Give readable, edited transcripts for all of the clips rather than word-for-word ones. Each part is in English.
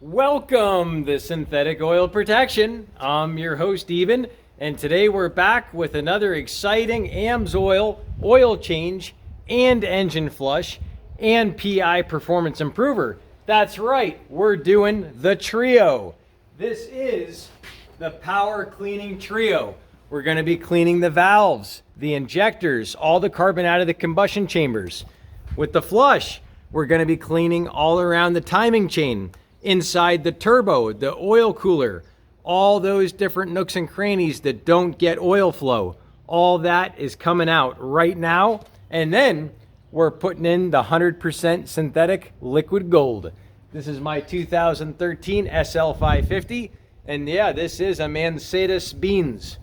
Welcome to Synthetic Oil Protection. I'm your host, Eben, and today we're back with another exciting AMSOIL oil change and engine flush and PI performance improver. That's right, we're doing the trio. This is the power cleaning trio. We're going to be cleaning the valves, the injectors, all the carbon out of the combustion chambers. With the flush, we're going to be cleaning all around the timing chain, inside the turbo, the oil cooler, all those different nooks and crannies that don't get oil flow. All that is coming out right now. And then we're putting in the 100% synthetic liquid gold. This is my 2013 SL550. And yeah, this is a Mercedes beans.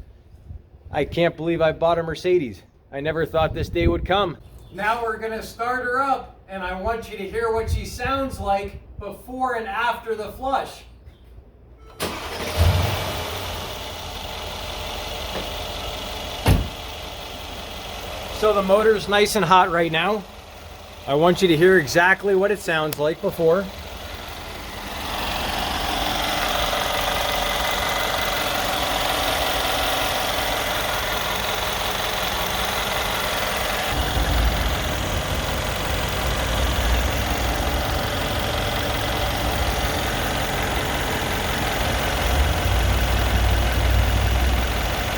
I can't believe I bought a Mercedes. I never thought this day would come. Now we're gonna start her up, and I want you to hear what she sounds like before and after the flush. So the motor's nice and hot right now. I want you to hear exactly what it sounds like before.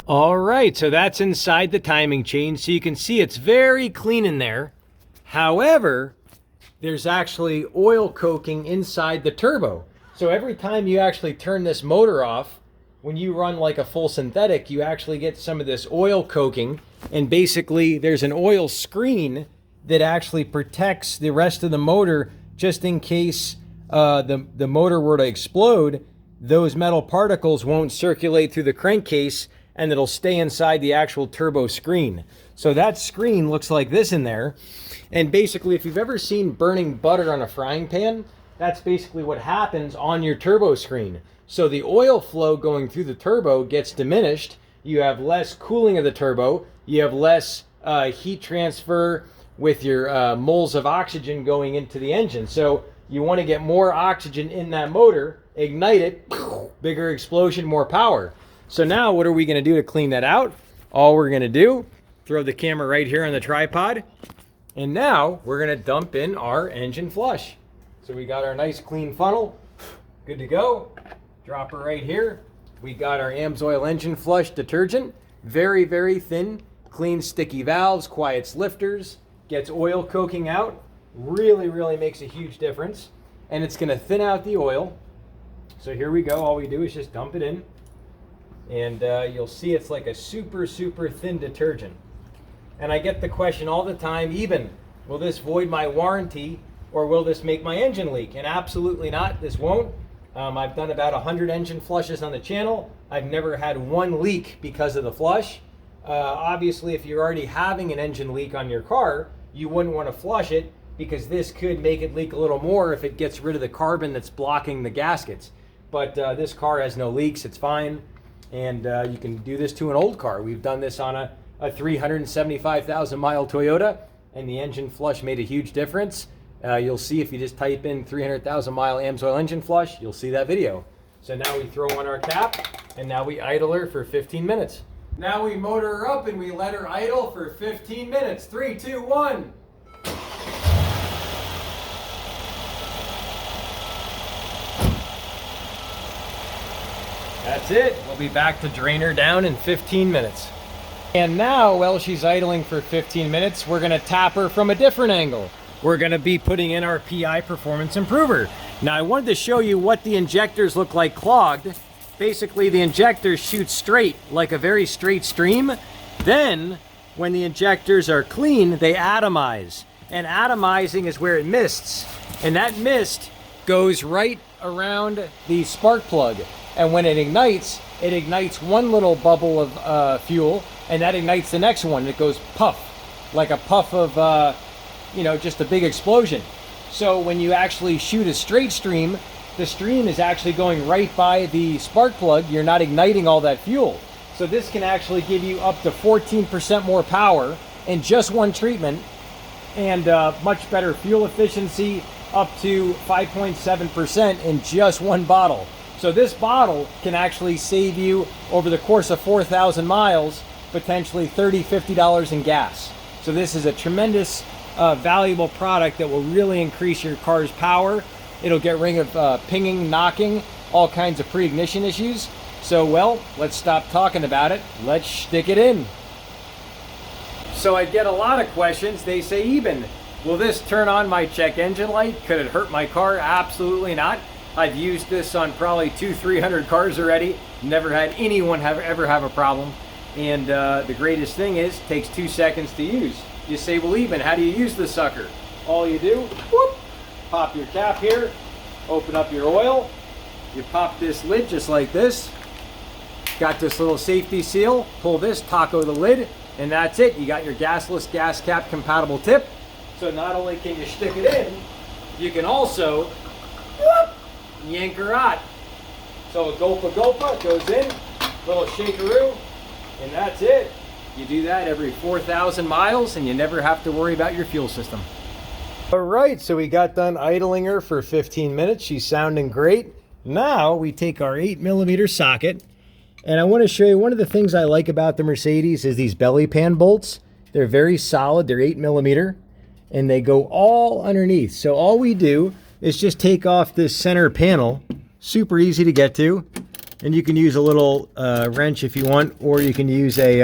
All right, so that's inside the timing chain, so you can see it's very clean in there. However, there's actually oil coking inside the turbo. So every time you actually turn this motor off, when you run like a full synthetic, you actually get some of this oil coking, and basically there's an oil screen that actually protects the rest of the motor just in case the motor were to explode. Those metal particles won't circulate through the crankcase, and it'll stay inside the actual turbo screen. So that screen looks like this in there. And basically, if you've ever seen burning butter on a frying pan, that's basically what happens on your turbo screen. So the oil flow going through the turbo gets diminished. You have less cooling of the turbo. You have less heat transfer with your moles of oxygen going into the engine. So you want to get more oxygen in that motor, ignite it, bigger explosion, more power. So now what are we going to do to clean that out? All we're going to do, throw the camera right here on the tripod. And now we're going to dump in our engine flush. So we got our nice clean funnel, good to go. Drop her right here. We got our AMSOIL engine flush detergent. Very, very thin, clean sticky valves, quiets lifters, gets oil coking out. Really, really makes a huge difference. And it's going to thin out the oil. So here we go. All we do is just dump it in. And you'll see it's like a super, super thin detergent. And I get the question all the time, Eben, will this void my warranty or will this make my engine leak? And absolutely not, this won't. I've done about 100 engine flushes on the channel. I've never had one leak because of the flush. Obviously, if you're already having an engine leak on your car, you wouldn't want to flush it because this could make it leak a little more if it gets rid of the carbon that's blocking the gaskets. But this car has no leaks, it's fine. And you can do this to an old car. We've done this on a 375,000 mile Toyota, and the engine flush made a huge difference. You'll see if you just type in 300,000 mile AMSOIL engine flush, you'll see that video. So now we throw on our cap, and now we idle her for 15 minutes. Now we motor her up and we let her idle for 15 minutes. 3, 2, 1. That's it. We'll be back to drain her down in 15 minutes. And now, while she's idling for 15 minutes, we're going to tap her from a different angle. We're going to be putting in our PI performance improver. Now, I wanted to show you what the injectors look like clogged. Basically, the injectors shoot straight, like a very straight stream. Then, when the injectors are clean, they atomize. And atomizing is where it mists. And that mist goes right around the spark plug. And when it ignites one little bubble of fuel, and that ignites the next one. It goes puff, like a puff of, just a big explosion. So when you actually shoot a straight stream, the stream is actually going right by the spark plug. You're not igniting all that fuel. So this can actually give you up to 14% more power in just one treatment, and much better fuel efficiency, up to 5.7% in just one bottle. So this bottle can actually save you, over the course of 4,000 miles, potentially $30, $50 in gas. So this is a tremendous, valuable product that will really increase your car's power. It'll get rid of pinging, knocking, all kinds of pre-ignition issues. So, well, let's stop talking about it. Let's stick it in. So I get a lot of questions. They say, Eben, will this turn on my check engine light? Could it hurt my car? Absolutely not. I've used this on probably 200-300 cars already. Never had anyone ever have a problem. And the greatest thing is, it takes 2 seconds to use. You say, well, Eben, how do you use this sucker? All you do, whoop, pop your cap here, open up your oil, you pop this lid just like this. Got this little safety seal, pull this, taco the lid, and that's it. You got your gasless gas cap compatible tip. So not only can you stick it in, you can also whoop, yank her out. So a gulpa goes in, little shakeroo, and that's it. You do that every 4,000 miles and you never have to worry about your fuel system. All right, so we got done idling her for 15 minutes. She's sounding great. Now we take our 8mm socket, and I want to show you one of the things I like about the Mercedes is these belly pan bolts. They're very solid. They're 8mm, and they go all underneath. So all we do is just take off this center panel. Super easy to get to, and you can use a little wrench if you want, or you can use a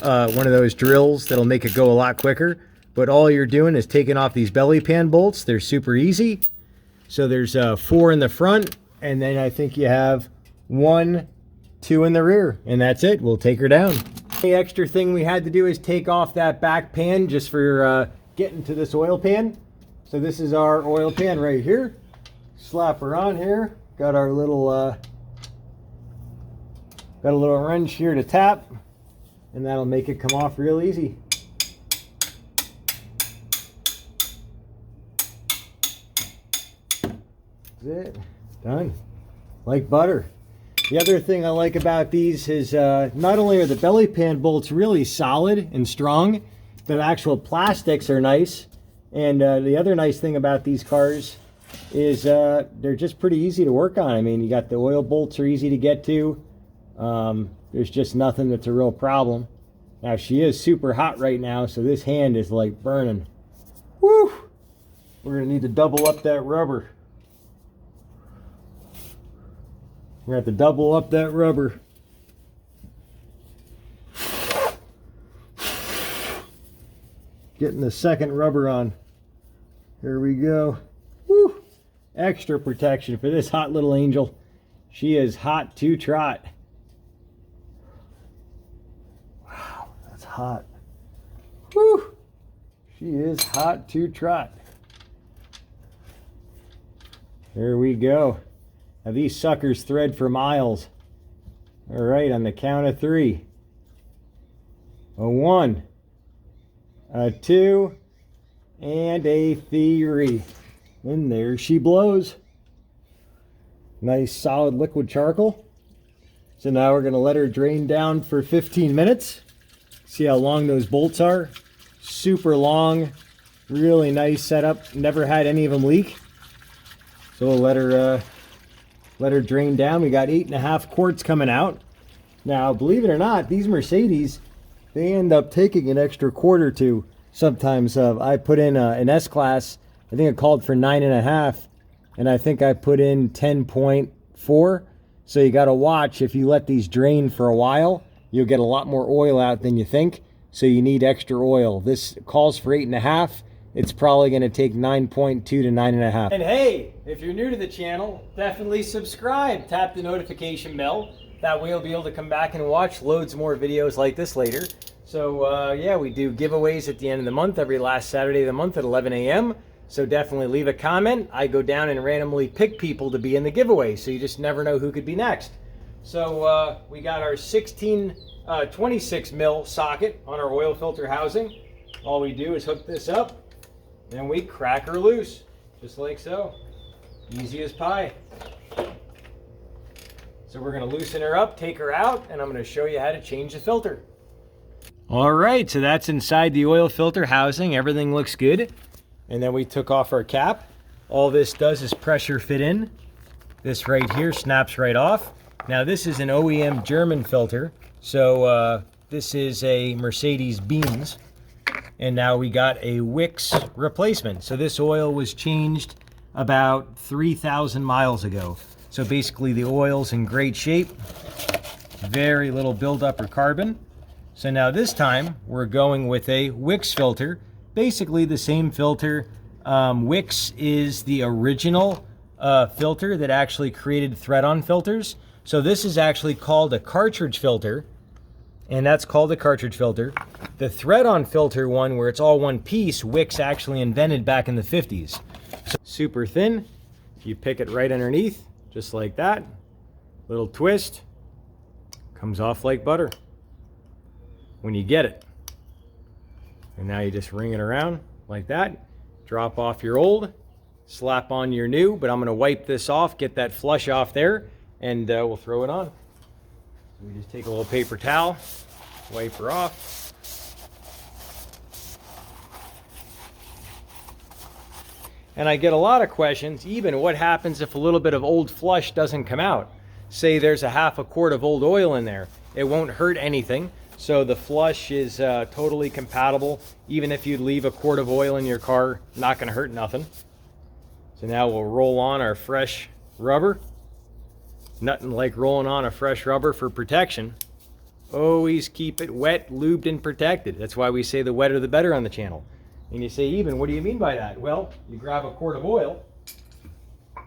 one of those drills that'll make it go a lot quicker. But all you're doing is taking off these belly pan bolts. They're super easy. So there's 4 in the front, and then I think you have 1, 2 in the rear, and that's it. We'll take her down. The extra thing we had to do is take off that back pan just for getting to this oil pan. So this is our oil pan right here. Slap her on here. Got our little got a little wrench here to tap, and that'll make it come off real easy. That's it. Done. Like butter. The other thing I like about these is not only are the belly pan bolts really solid and strong, the actual plastics are nice. And the other nice thing about these cars is they're just pretty easy to work on. I mean, you got the oil bolts are easy to get to. There's just nothing that's a real problem. Now, she is super hot right now, so this hand is like burning. Woo! We're going to need to double up that rubber. We're going to have to double up that rubber. Getting the second rubber on. Here we go. Woo! Extra protection for this hot little angel. She is hot to trot. Wow, that's hot. Woo! She is hot to trot. There we go. Now these suckers thread for miles. All right, on the count of 3. A 1, a 2, and a 3. And there she blows. Nice solid liquid charcoal. So now we're going to let her drain down for 15 minutes. See how long those bolts are? Super long, really nice setup. Never had any of them leak. So we'll let her drain down. We got 8.5 quarts coming out. Now, believe it or not, these Mercedes, they end up taking an extra quart or two. Sometimes I put in an S-Class, I think it called for 9.5, and I think I put in 10.4. So you got to watch, if you let these drain for a while, you'll get a lot more oil out than you think. So you need extra oil. This calls for 8.5. It's probably going to take 9.2 to 9.5. And hey, if you're new to the channel, definitely subscribe. Tap the notification bell. That way you'll be able to come back and watch loads more videos like this later. So yeah, we do giveaways at the end of the month, every last Saturday of the month at 11 a.m. So definitely leave a comment. I go down and randomly pick people to be in the giveaway, so you just never know who could be next. So we got our 26 mil socket on our oil filter housing. All we do is hook this up, and we crack her loose, just like so. Easy as pie. So we're going to loosen her up, take her out, and I'm going to show you how to change the filter. All right, so that's inside the oil filter housing. Everything looks good. And then we took off our cap. All this does is pressure fit in. This right here snaps right off. Now this is an OEM German filter. So this is a Mercedes Benz. And now we got a Wix replacement. So this oil was changed about 3,000 miles ago. So basically the oil's in great shape. Very little buildup or carbon. So now this time we're going with a Wix filter. Basically the same filter. Wix is the original filter that actually created thread-on filters. So this is actually called a cartridge filter. And that's called a cartridge filter. The thread-on filter one, where it's all one piece, Wix actually invented back in the 50s. So super thin. You pick it right underneath, just like that. Little twist. Comes off like butter when you get it. And now you just ring it around like that. Drop off your old, slap on your new, but I'm gonna wipe this off, get that flush off there, and we'll throw it on. We just take a little paper towel, wipe her off. And I get a lot of questions, Eben, what happens if a little bit of old flush doesn't come out? Say there's a half a quart of old oil in there. It won't hurt anything. So the flush is totally compatible. Even if you leave a quart of oil in your car, not gonna hurt nothing. So now we'll roll on our fresh rubber. Nothing like rolling on a fresh rubber for protection. Always keep it wet, lubed, and protected. That's why we say the wetter the better on the channel. And you say, Eben, what do you mean by that? Well, you grab a quart of oil,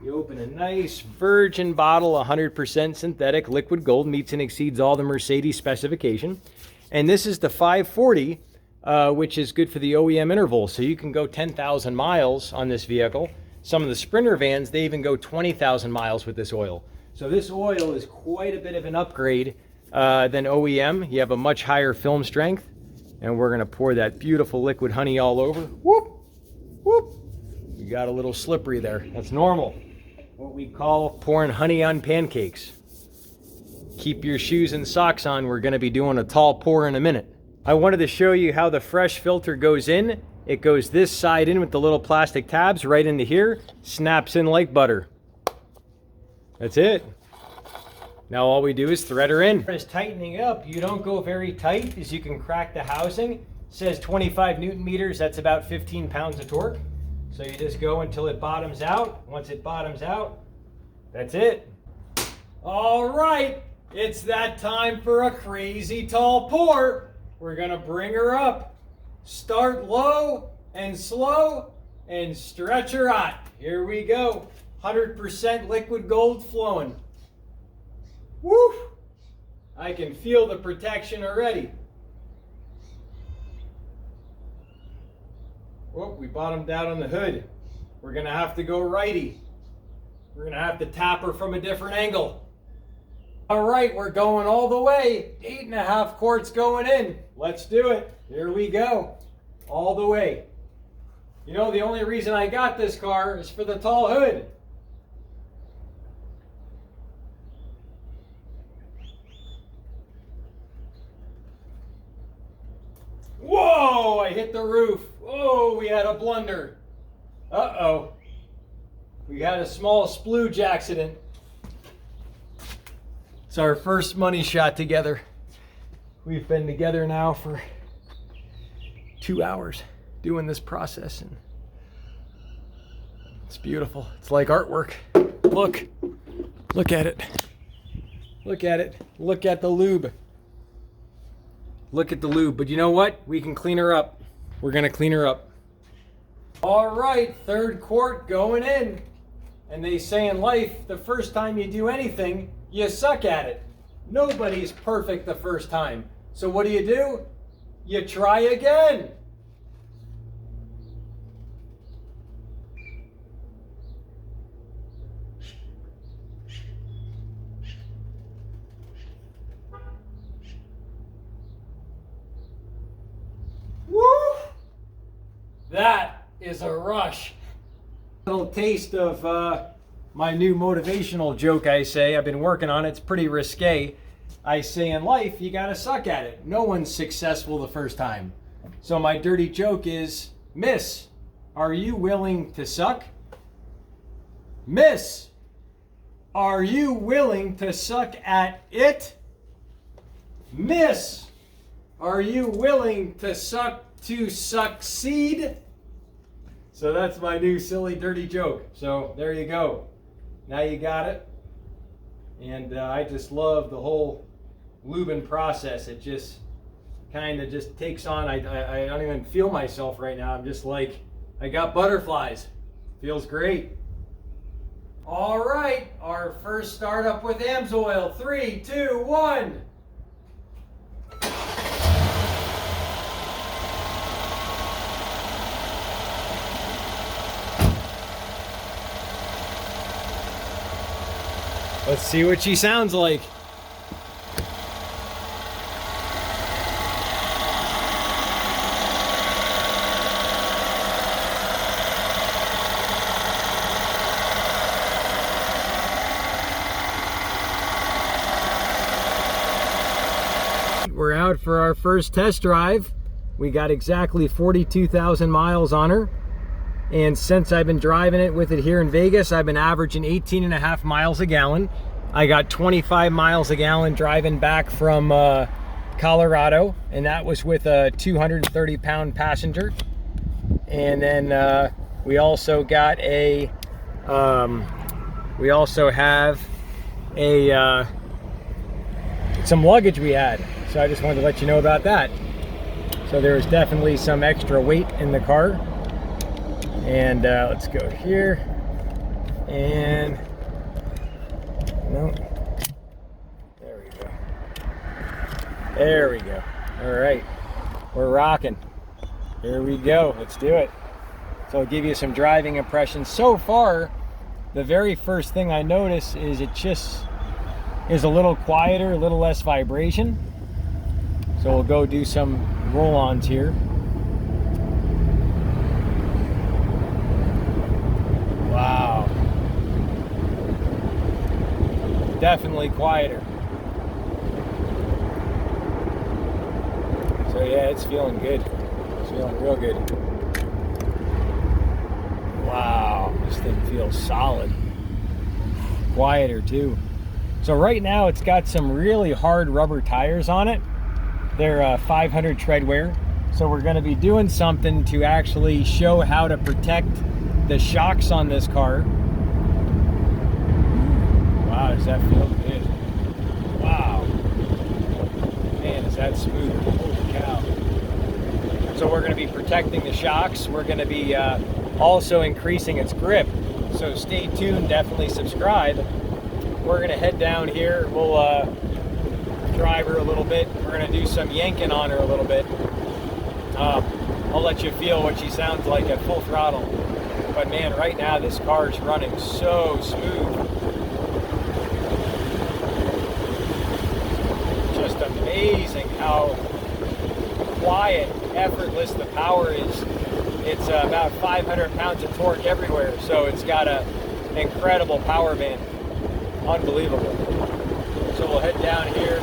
you open a nice virgin bottle, 100% synthetic liquid gold, meets and exceeds all the Mercedes specification. And this is the 540, which is good for the OEM interval. So you can go 10,000 miles on this vehicle. Some of the Sprinter vans, they even go 20,000 miles with this oil. So this oil is quite a bit of an upgrade than OEM. You have a much higher film strength. And we're gonna pour that beautiful liquid honey all over. Whoop, whoop. We got a little slippery there. That's normal. What we call pouring honey on pancakes. Keep your shoes and socks on. We're gonna be doing a tall pour in a minute. I wanted to show you how the fresh filter goes in. It goes this side in with the little plastic tabs right into here. Snaps in like butter. That's it. Now all we do is thread her in. As tightening up, you don't go very tight as you can crack the housing. It says 25 Newton meters, that's about 15 pounds of torque. So you just go until it bottoms out. Once it bottoms out, that's it. All right, it's that time for a crazy tall pour. We're gonna bring her up. Start low and slow and stretch her out. Here we go. 100% liquid gold flowing. Woo! I can feel the protection already. Whoop, we bottomed out on the hood. We're gonna have to go righty. We're gonna have to tap her from a different angle. All right, we're going all the way. 8.5 quarts going in. Let's do it. Here we go. All the way. You know, the only reason I got this car is for the tall hood. Whoa, I hit the roof. Whoa, we had a blunder. Uh-oh. We had a small splooge accident. It's our first money shot together. We've been together now for 2 hours doing this process, and it's beautiful. It's like artwork. Look. Look at it. Look at it. Look at the lube. Look at the lube. But you know what? We can clean her up. We're gonna clean her up. All right, 3rd quart going in. And they say in life, the first time you do anything, you suck at it. Nobody's perfect the first time. So what do? You try again. Woo! That is a rush. Little taste of my new motivational joke. I say I've been working on it. It's pretty risque. I say in life, you gotta suck at it. No one's successful the first time. So my dirty joke is, Miss, are you willing to suck? Miss, are you willing to suck at it? Miss, are you willing to succeed? So that's my new silly, dirty joke. So there you go. Now you got it. And I just love the whole lubing process. It just kind of just takes on, I don't even feel myself right now. I'm just like, I got butterflies. Feels great. All right, our first startup with AMSOIL. 3, 2, 1. Let's see what she sounds like. We're out for our first test drive. We got exactly 42,000 miles on her. And since I've been driving it with it here in Vegas, I've been averaging 18.5 miles a gallon. I got 25 miles a gallon driving back from Colorado, and that was with a 230-pound passenger. And then we also got a, we also have a, some luggage we had. So I just wanted to let you know about that. So there was definitely some extra weight in the car. And let's go here, and no, there we go. There we go. All right, we're rocking. Here we go. Let's do it. So I'll give you some driving impressions. So far, the very first thing I notice is it just is a little quieter, a little less vibration. So we'll go do some roll-ons here. Wow. Definitely quieter. So yeah, it's feeling good. It's feeling real good. Wow, this thing feels solid. Quieter too. So right now it's got some really hard rubber tires on it. They're 500 tread wear. So we're going to be doing something to actually show how to protect the shocks on this car. Wow, does that feel good? Wow. Man, is that smooth. Holy cow. So we're going to be protecting the shocks. We're going to be also increasing its grip. So stay tuned, definitely subscribe. We're going to head down here. We'll drive her a little bit. We're going to do some yanking on her a little bit. I'll let you feel what she sounds like at full throttle. But man, right now this car is running so smooth. Just amazing how quiet, effortless the power is. It's about 500 pounds of torque everywhere, so it's got an incredible power band. Unbelievable. So we'll head down here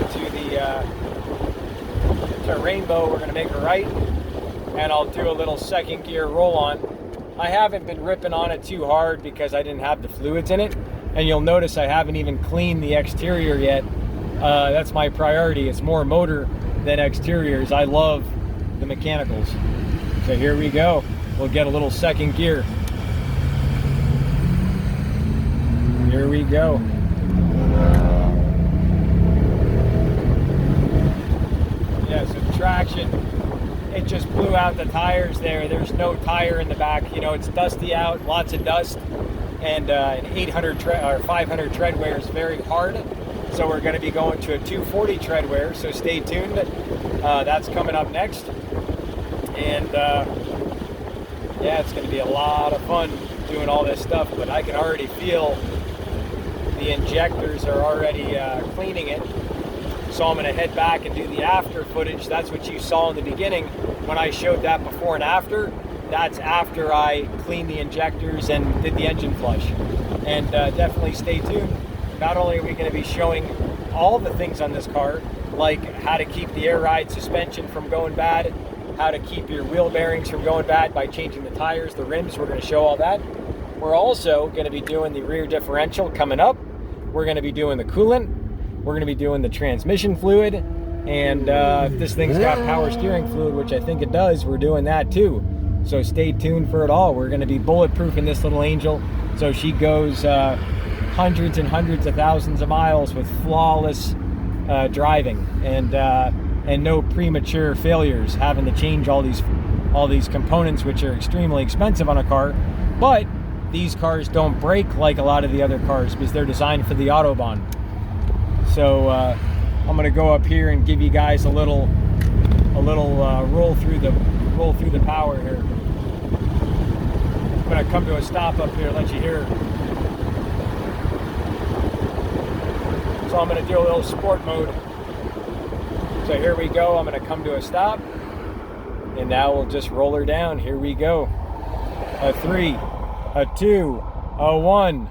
to Rainbow. We're going to make a right, and I'll do a little second gear roll on. I haven't been ripping on it too hard because I didn't have the fluids in it. And you'll notice I haven't even cleaned the exterior yet. That's my priority. It's more motor than exteriors. I love the mechanicals. So here we go. We'll get a little second gear. Here we go. Yeah, so traction. It just blew out the tires there. There's no tire in the back. You know, it's dusty out, lots of dust, and an 500 tread wear is very hard. So we're going to be going to a 240 tread wear. So stay tuned. That's coming up next. And yeah, it's going to be a lot of fun doing all this stuff. But I can already feel the injectors are already cleaning it. So I'm going to head back and do the after footage. That's what you saw in the beginning when I showed that before and after. That's after I cleaned the injectors and did the engine flush. And definitely stay tuned. Not only are we going to be showing all the things on this car, like how to keep the air ride suspension from going bad, how to keep your wheel bearings from going bad by changing the tires, the rims, we're going to show all that. We're also going to be doing the rear differential coming up. We're going to be doing the coolant. We're going to be doing the transmission fluid. And if this thing's got power steering fluid, which I think it does, we're doing that too. So stay tuned for it all. We're going to be bulletproofing this little angel so she goes hundreds and hundreds of thousands of miles with flawless driving and no premature failures, having to change all these components, which are extremely expensive on a car. But these cars don't break like a lot of the other cars because they're designed for the Autobahn. So I'm going to go up here and give you guys a little roll through the power here. I'm going to come to a stop up here, let you hear. So I'm going to do a little sport mode. So here we go. I'm going to come to a stop, and now we'll just roll her down. Here we go. A 3, a 2, a 1.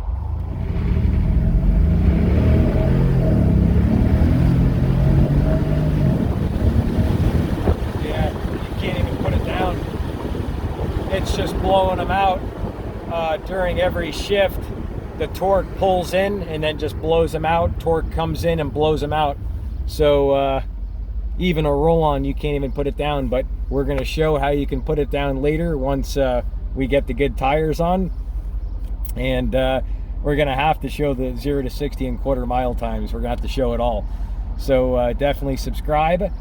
It's just blowing them out during every shift. The torque pulls in and then just blows them out. Torque comes in and blows them out. So even a roll-on, you can't even put it down. But we're going to show how you can put it down later once we get the good tires on. And we're going to have to show the 0 to 60 in quarter-mile times. We're going to have to show it all. So definitely subscribe.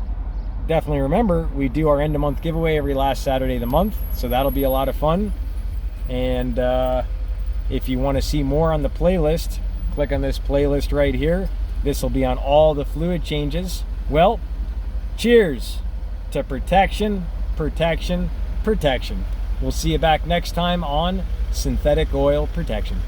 Definitely remember, we do our end-of-month giveaway every last Saturday of the month, so that'll be a lot of fun. And if you want to see more on the playlist, click on this playlist right here. This will be on all the fluid changes. Well, cheers to protection, protection, protection. We'll see you back next time on synthetic oil protection.